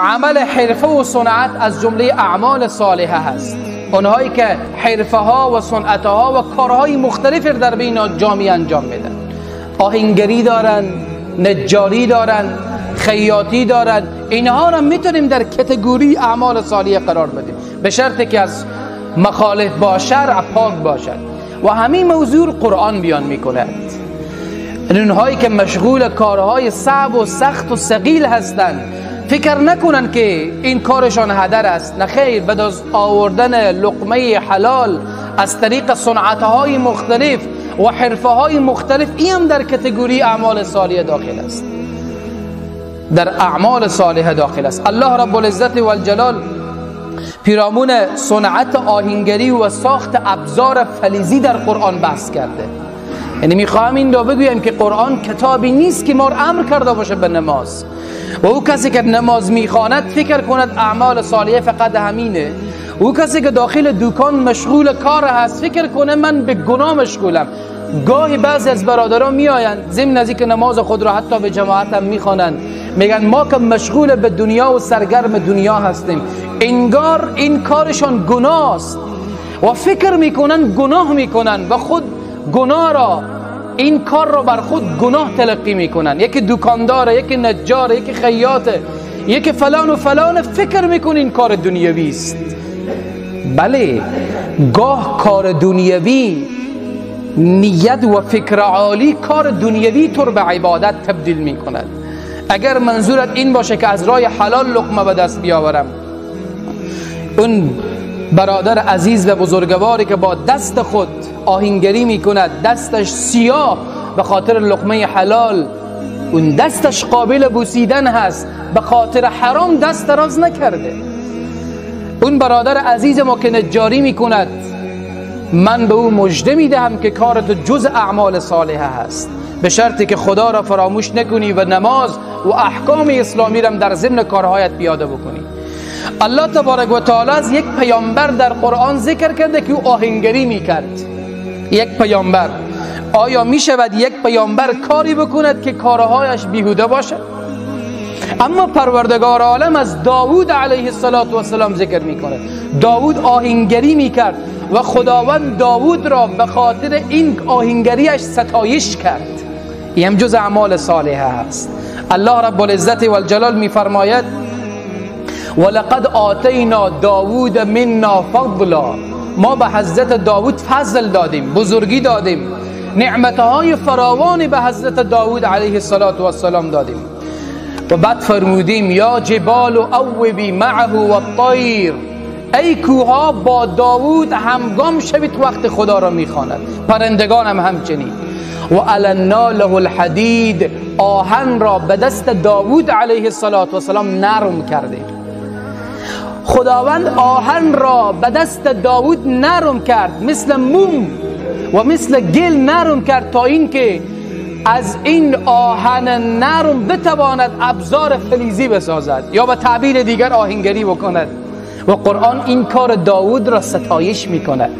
عمل حرفه و صنعت از جمله اعمال صالحه هست. اونهایی که حرفه ها و صنعت ها و کارهای مختلف در بین جامعه انجام میدن، آهنگری دارن، نجاری دارن، خیاطی دارن، اینها را میتونیم در کتگوری اعمال صالحه قرار بدیم به شرطی که از مخالف با شرع پاک باشد. و همین موضوع قرآن بیان میکند. اونهایی که مشغول کارهای صعب و سخت و ثقیل هستند فکر نکنن که این کارشان هدر است. نه خیر، بعد از آوردن لقمه حلال از طریق صنعتهای مختلف و حرفه های مختلف، این هم در کتگوری اعمال صالحه داخل است، در اعمال صالحه داخل است. الله رب العزت و الجلال پیرامون صنعت آهنگری و ساخت ابزار فلزی در قرآن بحث کرده. یعنی میخواهم این رو بگویم که قرآن کتابی نیست که ما رو امر کرده باشه به نماز و او کسی که نماز میخواند فکر کند اعمال صالحه فقط همینه. او کسی که داخل دکان مشغول کار هست فکر کنه من به گناه مشغولم. گاهی بعضی از برادران میآیند ضمن از اینکه نماز خود را حتی به جماعت هم میخوانند، میگن ما که مشغول به دنیا و سرگرم دنیا هستیم. انگار این کارشان گناه است و فکر میکنن گناه میکنن و خود گناه را، این کار را بر خود گناه تلقی میکنن. یکی دکانداره، یکی نجاره، یکی خیاطه، یکی فلان و فلان، فکر میکنه این کار دنیوی است. بله، گاه کار دنیوی، نیت و فکر عالی کار دنیوی طور به عبادت تبدیل میکند. اگر منظورت این باشه که از راه حلال لقمه به دست بیاورم، اون برادر عزیز و بزرگواری که با دست خود آهنگری میکند، دستش سیاه به خاطر لقمه حلال، اون دستش قابل بوسیدن هست، به خاطر حرام دست دراز نکرده. اون برادر عزیز ما که نجاری میکند، من به او مژده میدهم که کارت جز اعمال صالحه هست، به شرطی که خدا را فراموش نکنی و نماز و احکام اسلامی را در ضمن کارهایت پیاده بکنی. الله تبارک و تعالی از یک پیامبر در قرآن ذکر کرده که او آهنگری میکرد. یک پیامبر، آیا میشود یک پیامبر کاری بکند که کارهایش بیهوده باشد؟ اما پروردگار عالم از داوود علیه السلام ذکر میکنه. داوود آهنگری میکرد و خداوند داوود را به خاطر این آهنگریش ستایش کرد. این هم جز اعمال صالحه است. الله رب العزت و الجلال میفرماید ولقد آتینا داوود منا فضلا، ما به حضرت داوود فضل دادیم، بزرگی دادیم، نعمتهای فراوانی به حضرت داوود علیه السلام دادیم. و بعد فرمودیم یا جبال اوبی معه و الطیر، ای کوها با داوود همگام شوید وقت خدا را میخواند، پرندگان هم همچنین. و علنا له الحدید، آهن را به دست داوود علیه السلام نرم کردیم. خداوند آهن را به دست داوود نرم کرد، مثل موم و مثل گل نرم کرد، تا اینکه از این آهن نرم بتواند ابزار فلزی بسازد یا به تعبیر دیگر آهنگری بکند. و قرآن این کار داوود را ستایش میکند.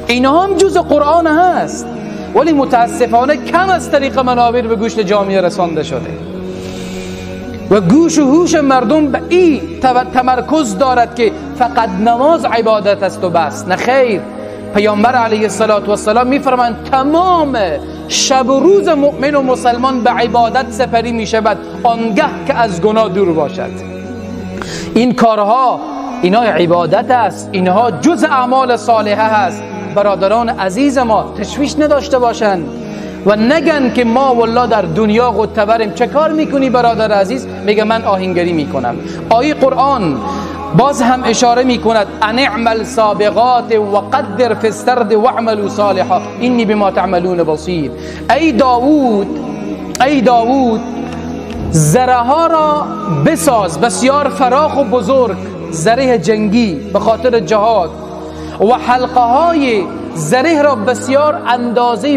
اینها هم جز قرآن هست، ولی متاسفانه کم از طریق منابر به گوش جامعه رسانده شده و گوش و هوش مردم به این تمرکز دارد که فقط نماز عبادت است و بس. نه خیر، پیامبر علیه السلام میفرمایند تمام شب و روز مؤمن و مسلمان به عبادت سپری میشود آنگه که از گناه دور باشد. این کارها اینها عبادت است، اینها جز اعمال صالحه هست. برادران عزیز ما تشویش نداشته باشند و نگن که ما والله در دنیا غتبریم. چه کار میکنی برادر عزیز؟ میگه من آهنگری میکنم. آیه قرآن باز هم اشاره میکند ان اعمل سابغات و قدر فی السرد واعملوا صالحا انی بما تعملون بصیر. ای داوود زره ها را بساز بسیار فراخ و بزرگ، زره جنگی به خاطر جهاد، و حلقه های زره را بسیار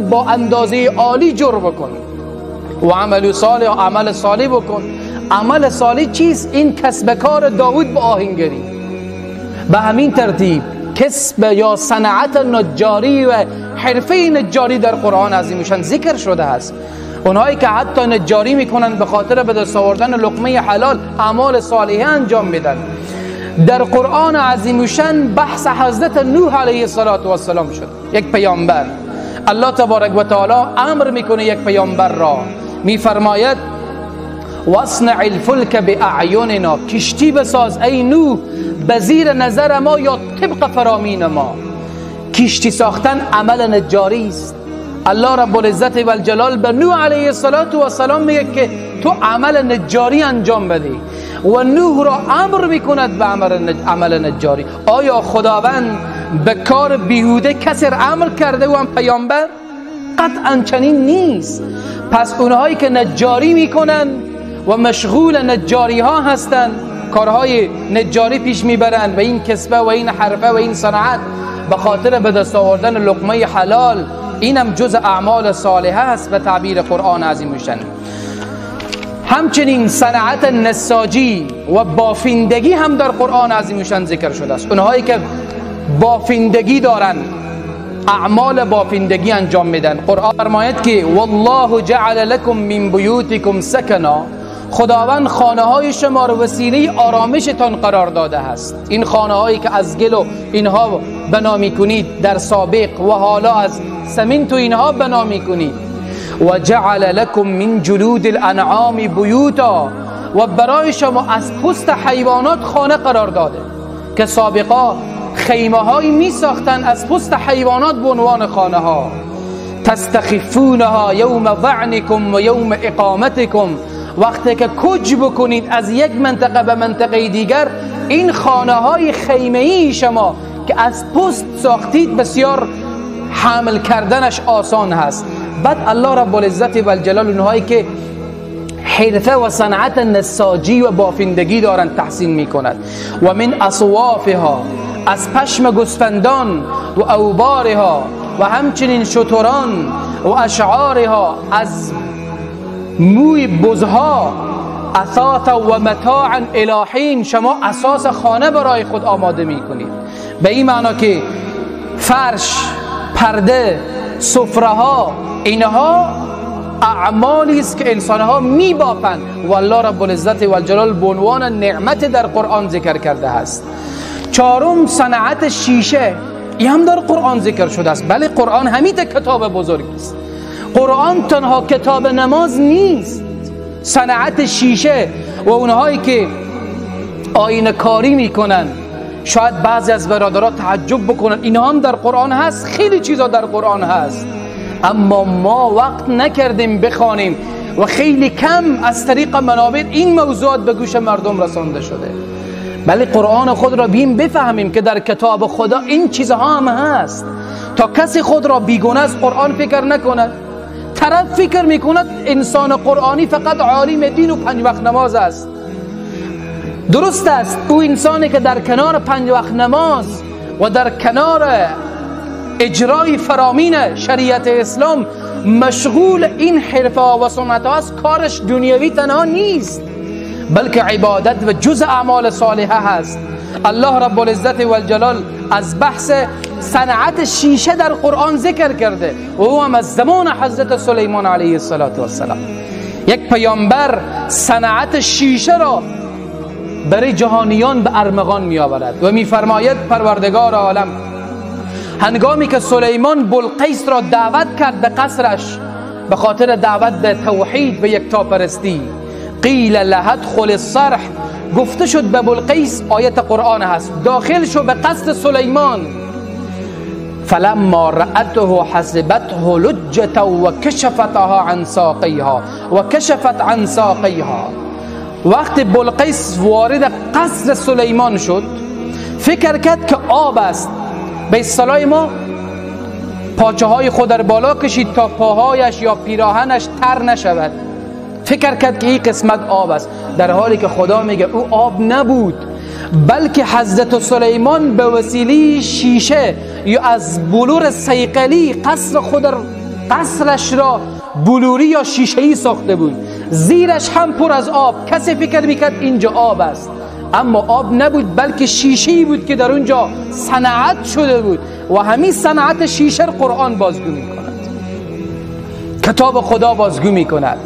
با اندازه عالی جر بکن. و عمل صالح بکن. عمل صالح چیست؟ این کسب کار داوود با آهنگری. به همین ترتیب کسب یا صنعت نجاری و حرفه نجاری در قرآن عظیمشان ذکر شده است. اونهایی که حتی نجاری میکنن به خاطر به دست آوردن لقمه حلال اعمال صالحه انجام میدن. در قرآن عظیم و شان بحث حضرت نوح علیه السلام شد، یک پیامبر. الله تبارک و تعالی امر میکنه یک پیامبر را، میفرماید واصنع الفلک باعیننا، کشتی بساز ای نوح به زیر نظر ما یا طبق فرامین ما. کشتی ساختن عمل نجاری است. الله رب العزت و الجلال به نوح علیه السلام میگه که تو عمل نجاری انجام بده و نوح را امر میکند به عمل نجاری. آیا خداوند به کار بیهوده کسی را امر کرده و هم پیامبر؟ قطعا چنین نیست. پس اونهایی که نجاری میکنن و مشغول نجاری ها هستن، کارهای نجاری پیش میبرند و این کسبه و این حرفه و این صنعت به خاطر به دست آوردن لقمه حلال، اینم جز اعمال صالحه است به تعبیر قرآن عظیم میشن. همچنین صنعت نساجی و بافندگی هم در قرآن عظیم میشن ذکر شده است. اونهایی که بافندگی دارن، اعمال بافندگی انجام میدن، قرآن فرماید که والله جعل لكم من بیوتکم سکنا، خداوند خانه های شما رو وسیله آرامشتان قرار داده است. این خانه هایی که از گل و اینها بنا میکنید در سابق و حالا از سمنت و اینها بنا میکنید. و جعل لكم من جلود الانعام بیوتا، و برای شما از پوست حیوانات خانه قرار داده که سابقا خیمه هایی می ساختن از پوست حیوانات به عنوان خانه ها. تستخفونها یوم ظعنکم و یوم اقامتکم، وقتی که کوچ بکنید از یک منطقه به منطقه دیگر، این خانه های خیمه ای شما که از پوست ساختید بسیار حمل کردنش آسان هست. بعد الله رب العزت و الجلال اونهایی که حرفه و صنعت نساجی و بافندگی دارند تحسین میکند. و من اصوافها، از پشم گوسفندان و اوبارها و همچنین شتران و اشعارها، از موی بزها، اثاثا و متاعا الی حین، شما اساس خانه برای خود آماده میکنید. به این معنا که فرش، پرده، سفره ها، اینها اعمالی است که انسانها میبافند و الله رب العزت و الجلال به عنوان نعمت در قرآن ذکر کرده است. چهارم صنعت شیشه، این هم در قرآن ذکر شده است. بله قرآن همین کتاب بزرگی است. قرآن تنها کتاب نماز نیست. صنعت شیشه و اونهایی که آینه کاری میکنن، شاید بعضی از برادران تعجب بکنن، اینها هم در قرآن هست. خیلی چیزا در قرآن هست، اما ما وقت نکردیم بخوانیم و خیلی کم از طریق منابع این موضوعات به گوش مردم رسانده شده. بله قرآن خود را بیم بفهمیم که در کتاب خدا این چیزها هم هست، تا کسی خود را بیگانه از قرآن فکر نکند. طرف فکر میکند انسان قرآنی فقط عالم دین و 5 وقت نماز است. درست است، او انسانی که در کنار 5 وقت نماز و در کنار اجرای فرامین شریعت اسلام مشغول این حرفه و سنت است، کارش دنیوی تنها نیست بلکه عبادت و جز اعمال صالحه هست. الله رب العزت و الجلال از بحث صنعت شیشه در قرآن ذکر کرده و او هم از زمان حضرت سلیمان علیه السلام. یک پیامبر صنعت شیشه را برای جهانیان به ارمغان می آورد و می فرماید پروردگار عالم هنگامی که سلیمان بلقیس را دعوت کرد به قصرش به خاطر دعوت به توحید و یکتاپرستی، قیل له ادخل الصرح، گفته شد به بلقیس، آیت قرآن هست، داخل شو به قصر سلیمان. فلما رأته حسبته لجة و کشفتها عن ساقیها و کشفت عن ساقیها. وقتی بلقیس وارد قصر سلیمان شد فکر کرد که آب است. به اصطلاح ما پاچه های خود در بالا کشید تا پاهایش یا پیراهنش تر نشود. فکر کرد که این قسمت آب است، در حالی که خدا میگه او آب نبود، بلکه حضرت سلیمان به وسیله شیشه یا از بلور صیقلی قصرش را بلوری یا شیشه‌ای ساخته بود. زیرش هم پر از آب. کسی فکر میکرد اینجا آب است، اما آب نبود بلکه شیشه‌ای بود که در اونجا صنعت شده بود و همین صنعت شیشه قرآن بازگو میکند کتاب خدا بازگو میکند.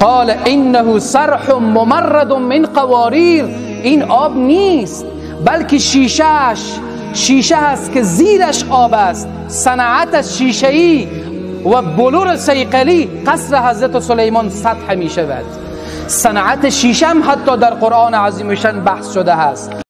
قال انه صرح ممرد من قواریر، این آب نیست بلکه شیشه هست که زیرش آب است. صنعت شیشه‌ای و بلور صیقلی قصر حضرت سلیمان سطح می شود. صنعت شیشه هم حتی در قرآن عظیم و شان بحث شده است.